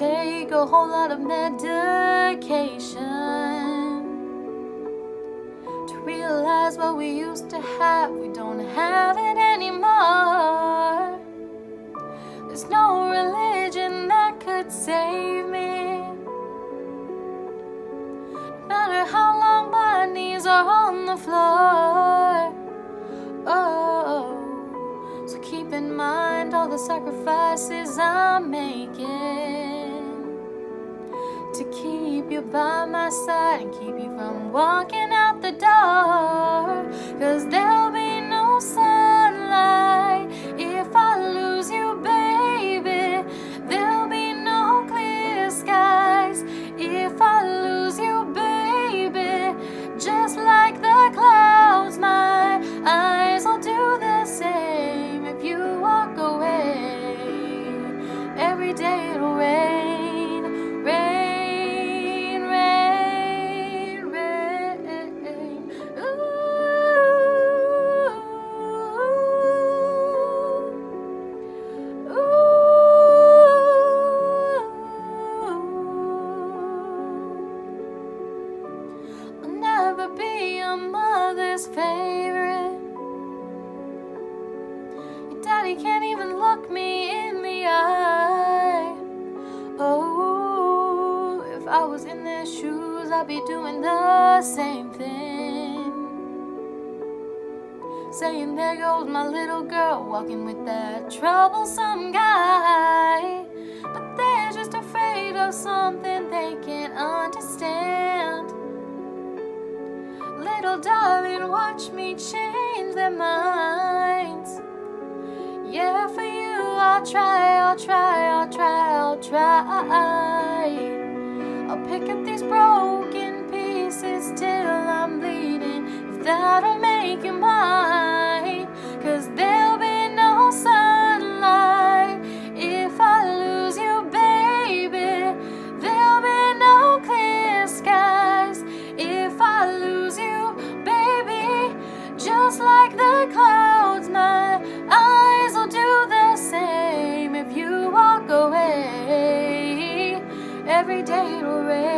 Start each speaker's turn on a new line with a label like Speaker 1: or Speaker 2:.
Speaker 1: take a whole lot of medication to realize what we used to have, we don't have it anymore. There's no religion that could save me, no matter how long my knees are on the floor. Oh, so keep in mind all the sacrifices I'm making to keep you by my side and keep you from walking out the door. 'Cause there'll be no sunlight if I lose you, baby. There'll be no clear skies if I lose you, baby. Just like the clouds, my eyes will do the same if you walk away. Every day it'll rain, rain, rain, rain. Ooh, ooh. I'll never be your mother's favorite. Your daddy can't even look me in the eye. Oh, if I was in their shoes, I'd be doing the same thing, saying there goes my little girl walking with that troublesome guy. But they're just afraid of something they can't understand. Little darling, watch me change their minds. Yeah, for you I'll try, I'll try, I'll try, I'll try. I'll pick up these broken pieces till I'm bleeding, if that'll make you mine. 'Cause there'll be no sunlight if I lose you, baby. There'll be no clear skies if I lose you, baby. Just like the clouds, my eyes will do the same if you walk away. Every day it'll rain.